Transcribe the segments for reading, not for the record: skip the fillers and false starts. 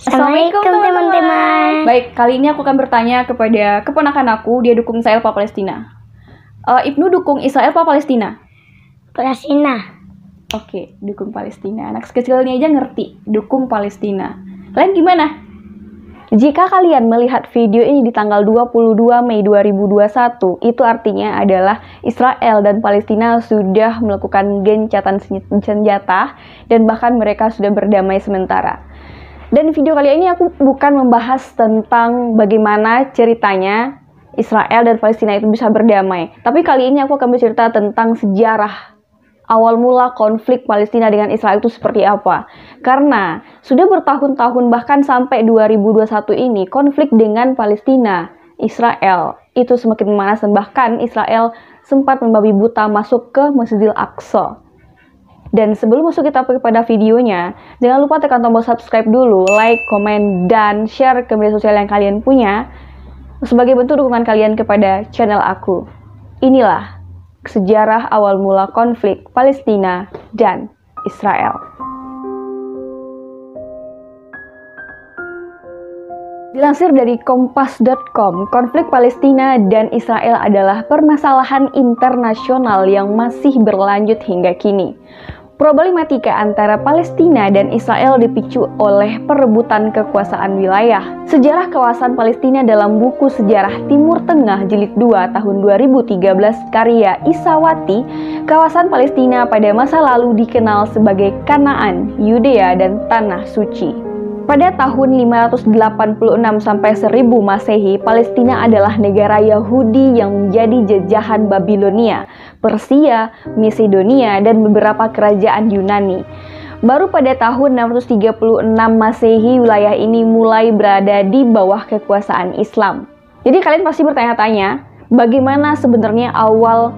Assalamualaikum teman-teman. Baik, kali ini aku akan bertanya kepada keponakan aku, dia dukung Israel apa Palestina. Ibnu dukung Israel apa Palestina? Palestina. Oke, dukung Palestina. Anak sekecil ini aja ngerti, dukung Palestina. Kalian gimana? Jika kalian melihat video ini di tanggal 22 Mei 2021, itu artinya adalah Israel dan Palestina sudah melakukan gencatan senjata dan bahkan mereka sudah berdamai sementara. Dan video kali ini aku bukan membahas tentang bagaimana ceritanya Israel dan Palestina itu bisa berdamai. Tapi kali ini aku akan bercerita tentang sejarah awal mula konflik Palestina dengan Israel itu seperti apa. Karena sudah bertahun-tahun bahkan sampai 2021 ini konflik dengan Palestina, Israel itu semakin memanas dan bahkan Israel sempat membabi buta masuk ke Masjidil Aqsa. Dan sebelum masuk kita kepada videonya, jangan lupa tekan tombol subscribe dulu, like, komen, dan share ke media sosial yang kalian punya sebagai bentuk dukungan kalian kepada channel aku. Inilah sejarah awal mula konflik Palestina dan Israel. Dilansir dari kompas.com, konflik Palestina dan Israel adalah permasalahan internasional yang masih berlanjut hingga kini. Problematika antara Palestina dan Israel dipicu oleh perebutan kekuasaan wilayah. Sejarah kawasan Palestina dalam buku Sejarah Timur Tengah Jilid 2 tahun 2013 karya Isawati, kawasan Palestina pada masa lalu dikenal sebagai Kanaan, Yudea, dan Tanah Suci. Pada tahun 586 sampai 1000 Masehi, Palestina adalah negara Yahudi yang menjadi jajahan Babilonia, Persia, Masedonia, dan beberapa kerajaan Yunani. Baru pada tahun 636 Masehi, wilayah ini mulai berada di bawah kekuasaan Islam. Jadi kalian pasti bertanya-tanya, bagaimana sebenarnya awal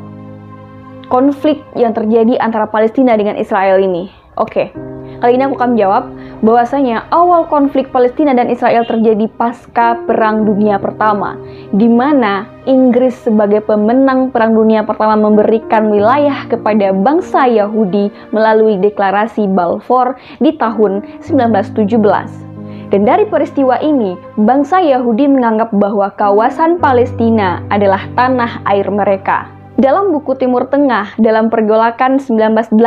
konflik yang terjadi antara Palestina dengan Israel ini? Oke. Kali ini aku akan menjawab bahwasanya awal konflik Palestina dan Israel terjadi pasca Perang Dunia Pertama, di mana Inggris sebagai pemenang Perang Dunia Pertama memberikan wilayah kepada bangsa Yahudi melalui deklarasi Balfour di tahun 1917. Dan dari peristiwa ini, bangsa Yahudi menganggap bahwa kawasan Palestina adalah tanah air mereka. Dalam buku Timur Tengah, dalam pergolakan 1982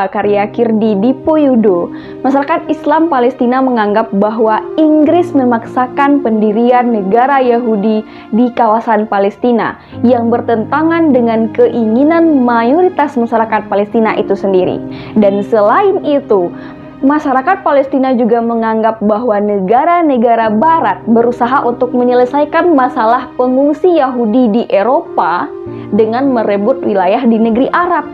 karya Kirdi Dipoyudo, masyarakat Islam Palestina menganggap bahwa Inggris memaksakan pendirian negara Yahudi di kawasan Palestina yang bertentangan dengan keinginan mayoritas masyarakat Palestina itu sendiri. Dan selain itu, masyarakat Palestina juga menganggap bahwa negara-negara Barat berusaha untuk menyelesaikan masalah pengungsi Yahudi di Eropa dengan merebut wilayah di negeri Arab.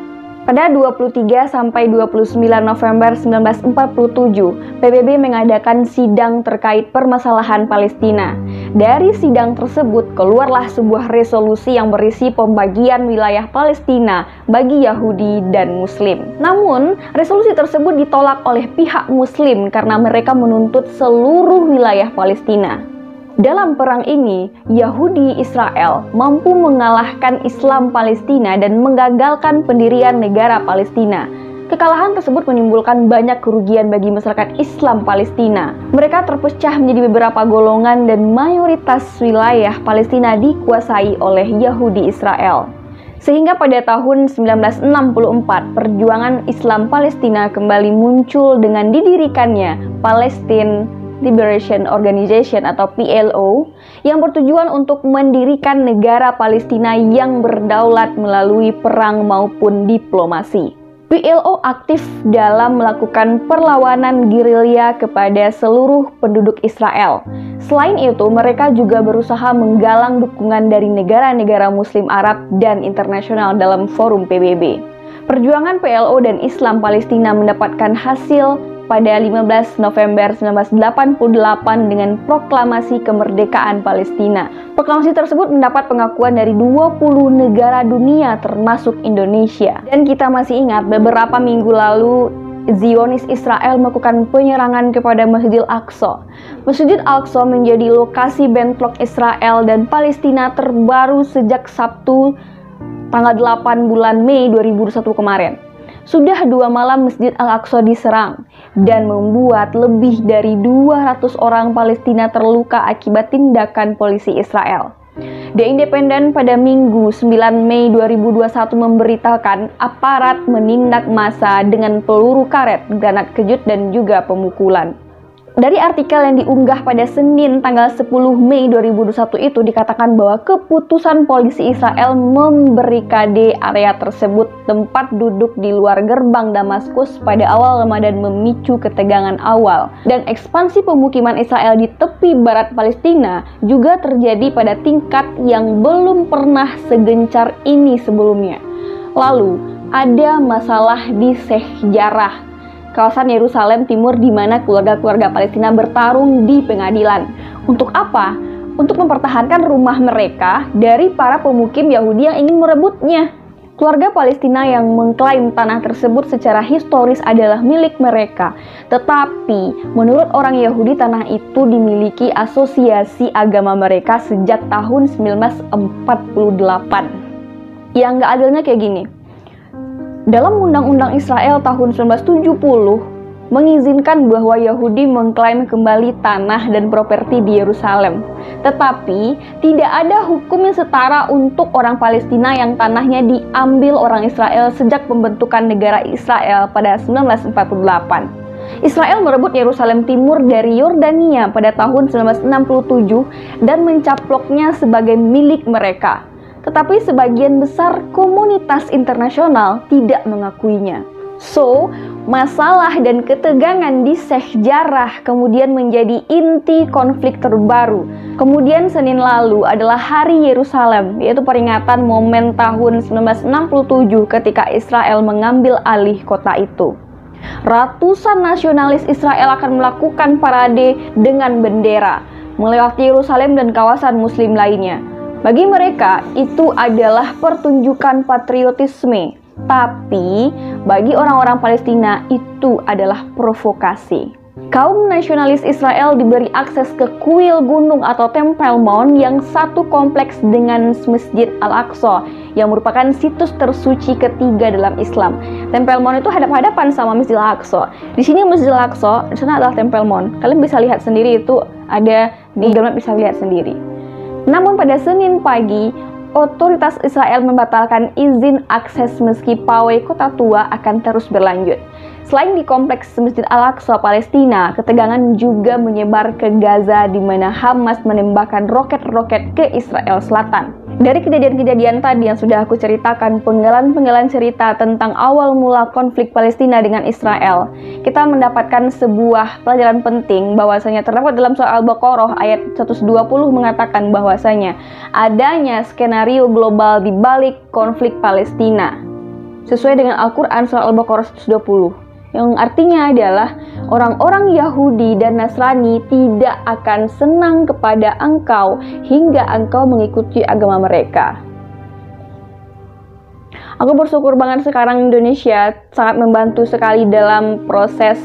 Pada 23 sampai 29 November 1947, PBB mengadakan sidang terkait permasalahan Palestina. Dari sidang tersebut keluarlah sebuah resolusi yang berisi pembagian wilayah Palestina bagi Yahudi dan Muslim. Namun, resolusi tersebut ditolak oleh pihak Muslim karena mereka menuntut seluruh wilayah Palestina. Dalam perang ini, Yahudi Israel mampu mengalahkan Islam Palestina dan menggagalkan pendirian negara Palestina. Kekalahan tersebut menimbulkan banyak kerugian bagi masyarakat Islam Palestina. Mereka terpecah menjadi beberapa golongan dan mayoritas wilayah Palestina dikuasai oleh Yahudi Israel. Sehingga pada tahun 1964, perjuangan Islam Palestina kembali muncul dengan didirikannya Palestine Liberation Organization atau PLO yang bertujuan untuk mendirikan negara Palestina yang berdaulat melalui perang maupun diplomasi. PLO aktif dalam melakukan perlawanan gerilya kepada seluruh penduduk Israel. Selain itu, mereka juga berusaha menggalang dukungan dari negara-negara Muslim Arab dan internasional dalam forum PBB. Perjuangan PLO dan Islam Palestina mendapatkan hasil pada 15 November 1988 dengan proklamasi kemerdekaan Palestina. Proklamasi tersebut mendapat pengakuan dari 20 negara dunia termasuk Indonesia. Dan kita masih ingat beberapa minggu lalu Zionis Israel melakukan penyerangan kepada Masjidil Aqsa. Masjidil Aqsa menjadi lokasi bentrok Israel dan Palestina terbaru sejak Sabtu tanggal 8 bulan Mei 2021 kemarin. Sudah 2 malam Masjid Al-Aqsa diserang dan membuat lebih dari 200 orang Palestina terluka akibat tindakan polisi Israel. The Independent pada Minggu 9 Mei 2021 memberitakan aparat menindak massa dengan peluru karet, granat kejut, dan juga pemukulan. Dari artikel yang diunggah pada Senin tanggal 10 Mei 2021 itu dikatakan bahwa keputusan polisi Israel membarikade area tersebut tempat duduk di luar gerbang Damaskus pada awal Ramadan memicu ketegangan awal, dan ekspansi pemukiman Israel di tepi barat Palestina juga terjadi pada tingkat yang belum pernah segencar ini sebelumnya. Lalu ada masalah di Sheikh Jarrah, kawasan Yerusalem Timur, di mana keluarga-keluarga Palestina bertarung di pengadilan. Untuk apa? Untuk mempertahankan rumah mereka dari para pemukim Yahudi yang ingin merebutnya. Keluarga Palestina yang mengklaim tanah tersebut secara historis adalah milik mereka. Tetapi, menurut orang Yahudi, tanah itu dimiliki asosiasi agama mereka sejak tahun 1948. Yang nggak adilnya kayak gini. Dalam Undang-Undang Israel tahun 1970 mengizinkan bahwa Yahudi mengklaim kembali tanah dan properti di Yerusalem. Tetapi tidak ada hukum yang setara untuk orang Palestina yang tanahnya diambil orang Israel sejak pembentukan negara Israel pada 1948. Israel merebut Yerusalem Timur dari Yordania pada tahun 1967 dan mencaploknya sebagai milik mereka. Tetapi sebagian besar komunitas internasional tidak mengakuinya. So, masalah dan ketegangan di Sheikh Jarrah kemudian menjadi inti konflik terbaru. Kemudian Senin lalu adalah Hari Yerusalem, yaitu peringatan momen tahun 1967 ketika Israel mengambil alih kota itu. Ratusan nasionalis Israel akan melakukan parade dengan bendera, melewati Yerusalem dan kawasan muslim lainnya. Bagi mereka, itu adalah pertunjukan patriotisme. Tapi, bagi orang-orang Palestina, itu adalah provokasi. Kaum nasionalis Israel diberi akses ke kuil gunung atau Temple Mount yang satu kompleks dengan Masjid Al-Aqsa, yang merupakan situs tersuci ketiga dalam Islam. Temple Mount itu hadap-hadapan sama Masjid Al-Aqsa. Di sini Masjid Al-Aqsa, di sana adalah Temple Mount. Kalian bisa lihat sendiri, itu ada di Google Maps, bisa lihat sendiri. Namun pada Senin pagi, otoritas Israel membatalkan izin akses meski pawai kota tua akan terus berlanjut. Selain di kompleks Masjid Al-Aqsa Palestina, ketegangan juga menyebar ke Gaza di mana Hamas menembakkan roket-roket ke Israel Selatan. Dari kejadian-kejadian tadi yang sudah aku ceritakan, penggalan-penggalan cerita tentang awal mula konflik Palestina dengan Israel, kita mendapatkan sebuah pelajaran penting bahwasanya terdapat dalam surah Al-Baqarah ayat 120 mengatakan bahwasanya adanya skenario global di balik konflik Palestina. Sesuai dengan Al-Quran surah Al-Baqarah 120. Yang artinya adalah orang-orang Yahudi dan Nasrani tidak akan senang kepada engkau hingga engkau mengikuti agama mereka. Aku bersyukur banget sekarang Indonesia sangat membantu sekali dalam proses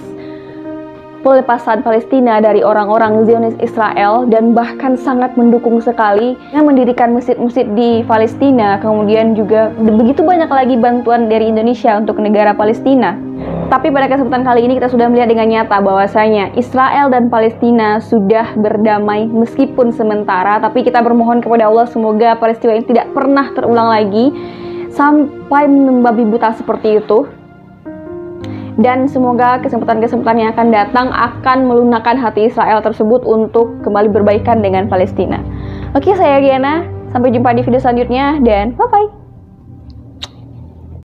pelepasan Palestina dari orang-orang Zionis Israel, dan bahkan sangat mendukung sekali yang mendirikan masjid-masjid di Palestina. Kemudian juga begitu banyak lagi bantuan dari Indonesia untuk negara Palestina. Tapi pada kesempatan kali ini kita sudah melihat dengan nyata bahwasanya Israel dan Palestina sudah berdamai meskipun sementara, tapi kita bermohon kepada Allah semoga peristiwa ini tidak pernah terulang lagi sampai membabi buta seperti itu. Dan semoga kesempatan-kesempatan yang akan datang akan melunakkan hati Israel tersebut untuk kembali berbaikan dengan Palestina. Oke, saya Giana. Sampai jumpa di video selanjutnya dan bye-bye.